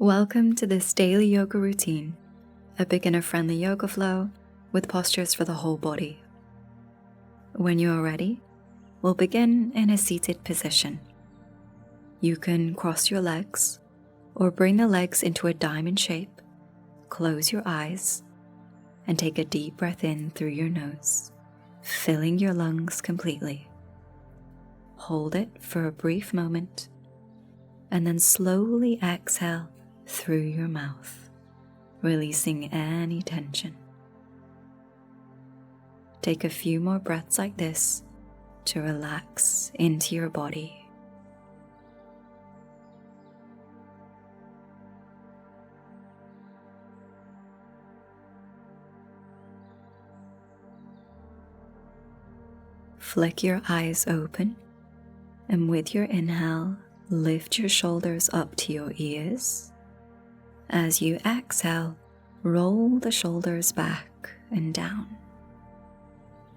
Welcome to this daily yoga routine, a beginner-friendly yoga flow with postures for the whole body. When you are ready, we'll begin in a seated position. You can cross your legs or bring the legs into a diamond shape, close your eyes, and take a deep breath in through your nose, filling your lungs completely. Hold it for a brief moment, and then slowly exhale through your mouth, releasing any tension. Take a few more breaths like this to relax into your body. Flick your eyes open, and with your inhale, lift your shoulders up to your ears. As you exhale, roll the shoulders back and down.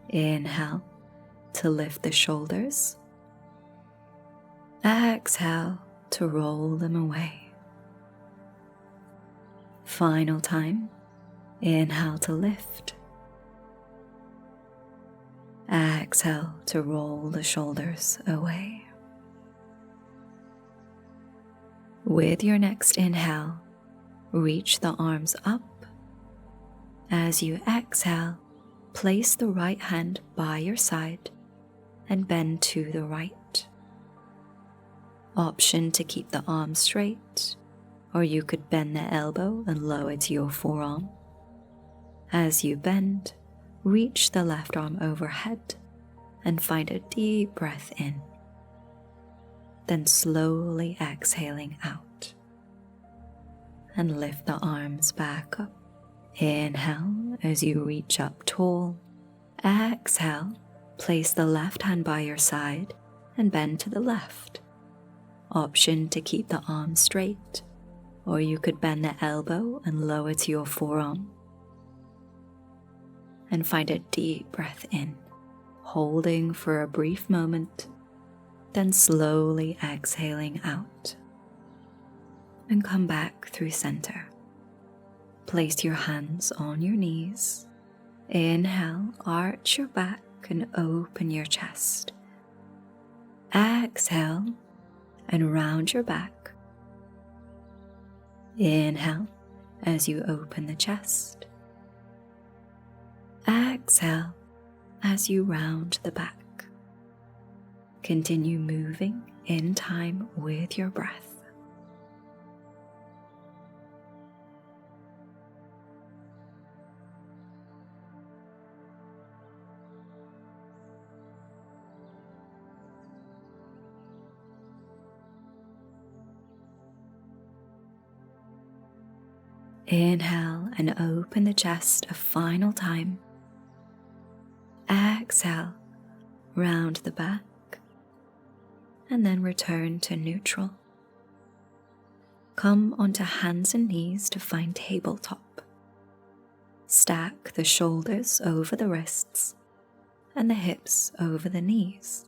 Inhale to lift the shoulders. Exhale to roll them away. Final time. Inhale to lift. Exhale to roll the shoulders away. With your next inhale, reach the arms up. As you exhale, place the right hand by your side and bend to the right. Option to keep the arm straight, or you could bend the elbow and lower to your forearm. As you bend, reach the left arm overhead and find a deep breath in. Then slowly exhaling out. And lift the arms back up. Inhale as you reach up tall. Exhale, place the left hand by your side and bend to the left. Option to keep the arm straight, or you could bend the elbow and lower to your forearm. And find a deep breath in, holding for a brief moment, then slowly exhaling out. And come back through center. Place your hands on your knees. Inhale, arch your back and open your chest. Exhale and round your back. Inhale as you open the chest. Exhale as you round the back. Continue moving in time with your breath. Inhale and open the chest a final time. Exhale, round the back, and then return to neutral. Come onto hands and knees to find tabletop. Stack the shoulders over the wrists and the hips over the knees.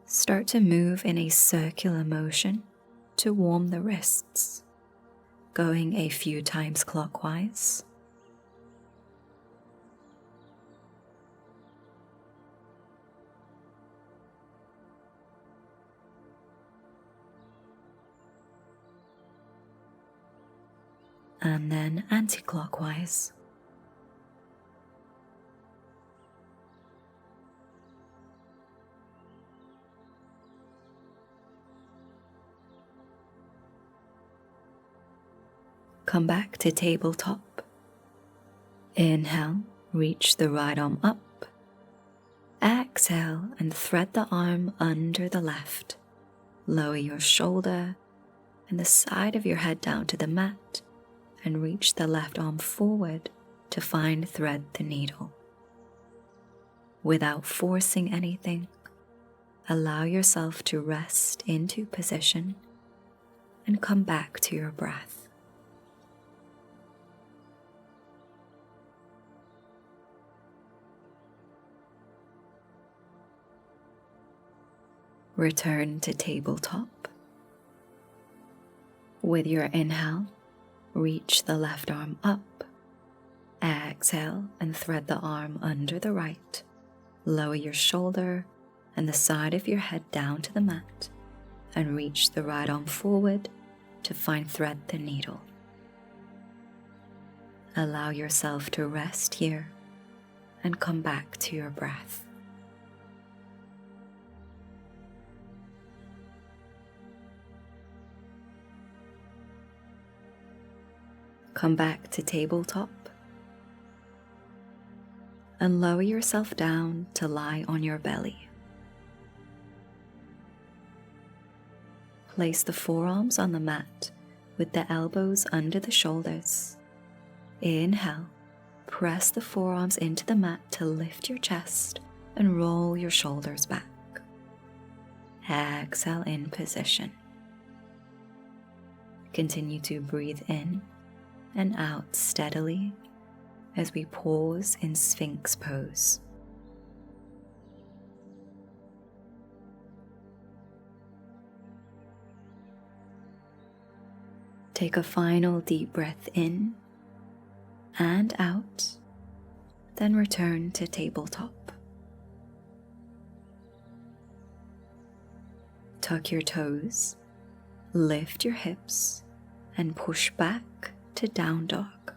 Start to move in a circular motion to warm the wrists, going a few times clockwise. And then anti-clockwise. Come back to tabletop. Inhale, reach the right arm up. Exhale and thread the arm under the left. Lower your shoulder and the side of your head down to the mat and reach the left arm forward to find thread the needle. Without forcing anything, allow yourself to rest into position and come back to your breath. Return to tabletop. With your inhale, reach the left arm up. Exhale and thread the arm under the right. Lower your shoulder and the side of your head down to the mat and reach the right arm forward to fine thread the needle. Allow yourself to rest here and come back to your breath. Come back to tabletop and lower yourself down to lie on your belly. Place the forearms on the mat with the elbows under the shoulders. Inhale, press the forearms into the mat to lift your chest and roll your shoulders back. Exhale in position. Continue to breathe in and out steadily as we pause in Sphinx pose. Take a final deep breath in and out, then return to tabletop. Tuck your toes, lift your hips, and push back to down dog.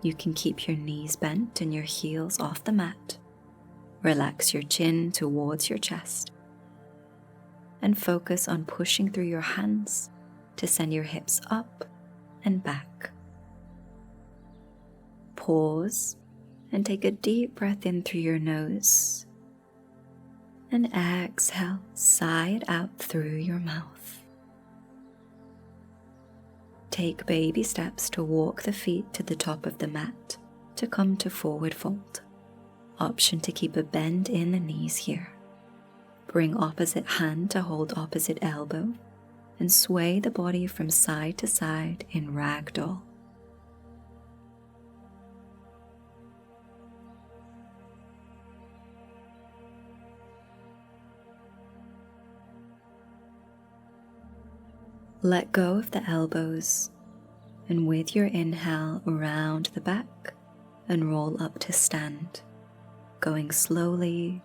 You can keep your knees bent and your heels off the mat. Relax your chin towards your chest and focus on pushing through your hands to send your hips up and back. Pause and take a deep breath in through your nose and exhale, sigh it out through your mouth. Take baby steps to walk the feet to the top of the mat to come to forward fold. Option to keep a bend in the knees here. Bring opposite hand to hold opposite elbow and sway the body from side to side in ragdoll. Let go of the elbows and with your inhale round the back and roll up to stand, going slowly,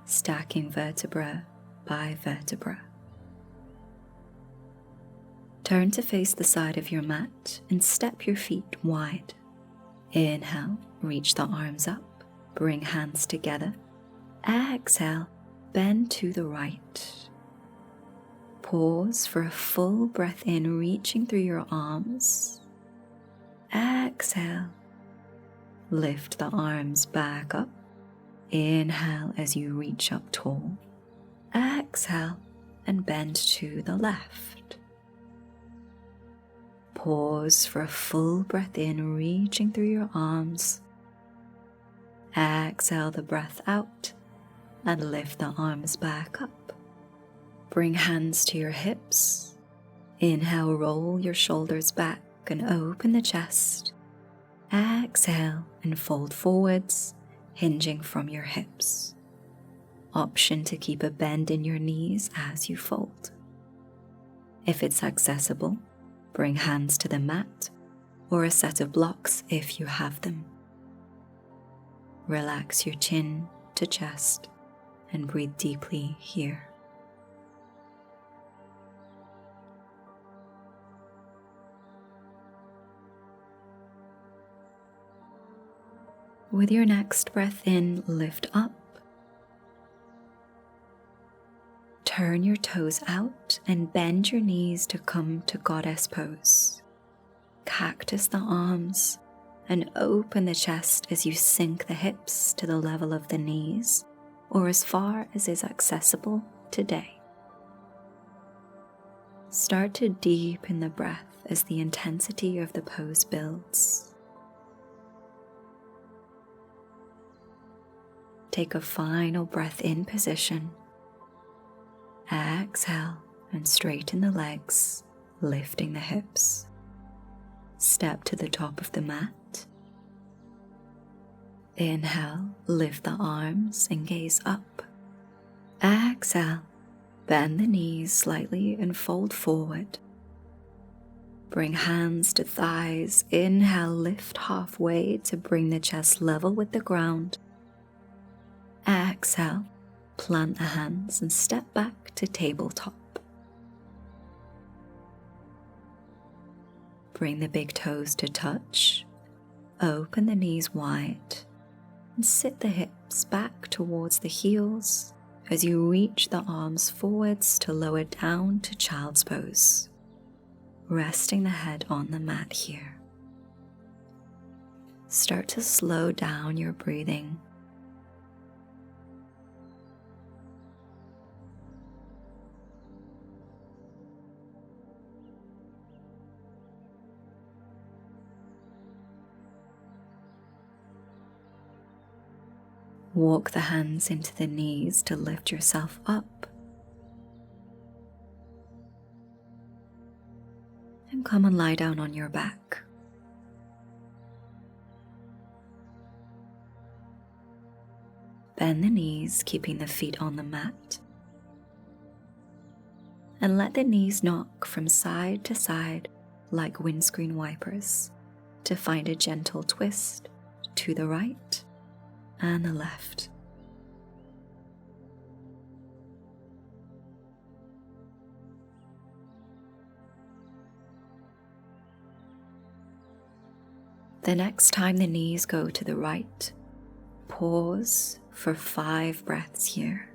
stacking vertebra by vertebra. Turn to face the side of your mat and step your feet wide. Inhale, reach the arms up, bring hands together. Exhale, bend to the right. Pause for a full breath in, reaching through your arms. Exhale, lift the arms back up. Inhale as you reach up tall. Exhale and bend to the left. Pause for a full breath in, reaching through your arms. Exhale the breath out and lift the arms back up. Bring hands to your hips. Inhale, roll your shoulders back and open the chest. Exhale and fold forwards, hinging from your hips. Option to keep a bend in your knees as you fold. If it's accessible, bring hands to the mat or a set of blocks if you have them. Relax your chin to chest and breathe deeply here. With your next breath in, lift up. Turn your toes out and bend your knees to come to goddess pose. Cactus the arms and open the chest as you sink the hips to the level of the knees or as far as is accessible today. Start to deepen the breath as the intensity of the pose builds. Take a final breath in position. Exhale and straighten the legs, lifting the hips. Step to the top of the mat. Inhale, lift the arms and gaze up. Exhale, bend the knees slightly and fold forward. Bring hands to thighs. Inhale, lift halfway to bring the chest level with the ground. Exhale, plant the hands and step back to tabletop. Bring the big toes to touch. Open the knees wide and sit the hips back towards the heels as you reach the arms forwards to lower down to child's pose, resting the head on the mat here. Start to slow down your breathing. Walk the hands into the knees to lift yourself up. And come and lie down on your back. Bend the knees, keeping the feet on the mat. And let the knees knock from side to side like windscreen wipers to find a gentle twist to the right and the left. The next time the knees go to the right, pause for 5 breaths here,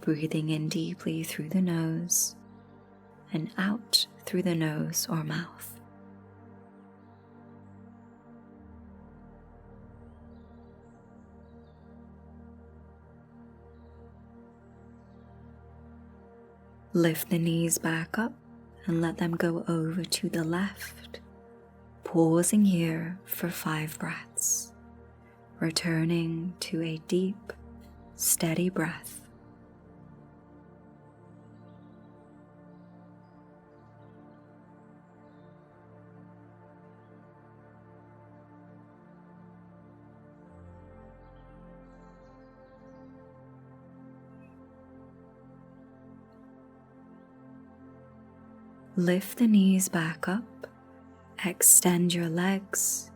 breathing in deeply through the nose and out through the nose or mouth. Lift the knees back up and let them go over to the left, pausing here for 5 breaths, returning to a deep, steady breath. Lift the knees back up, extend your legs,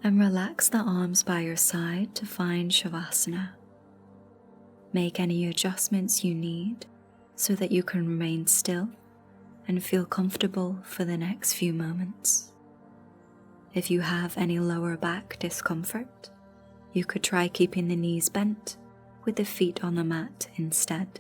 and relax the arms by your side to find Savasana. Make any adjustments you need so that you can remain still and feel comfortable for the next few moments. If you have any lower back discomfort, you could try keeping the knees bent with the feet on the mat instead.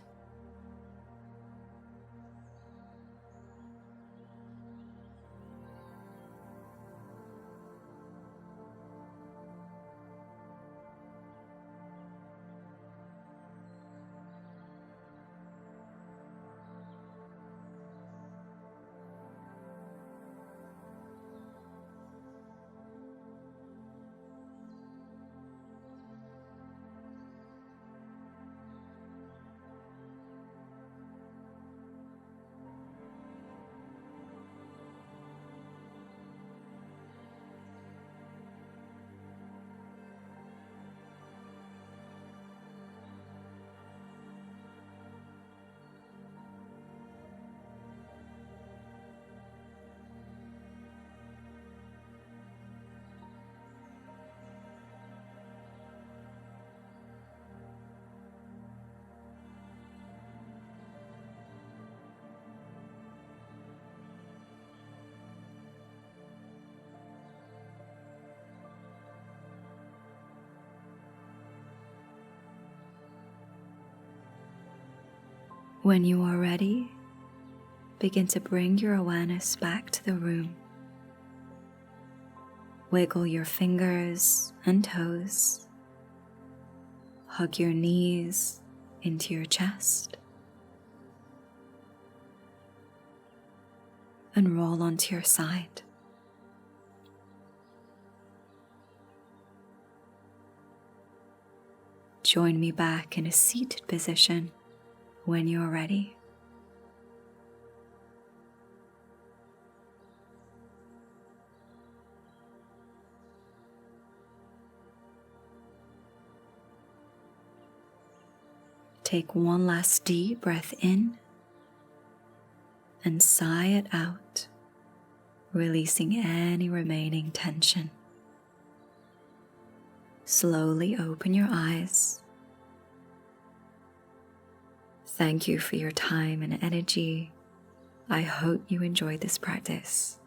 When you are ready, begin to bring your awareness back to the room. Wiggle your fingers and toes. Hug your knees into your chest. And roll onto your side. Join me back in a seated position when you're ready. Take one last deep breath in and sigh it out, releasing any remaining tension. Slowly open your eyes. Thank you for your time and energy. I hope you enjoyed this practice.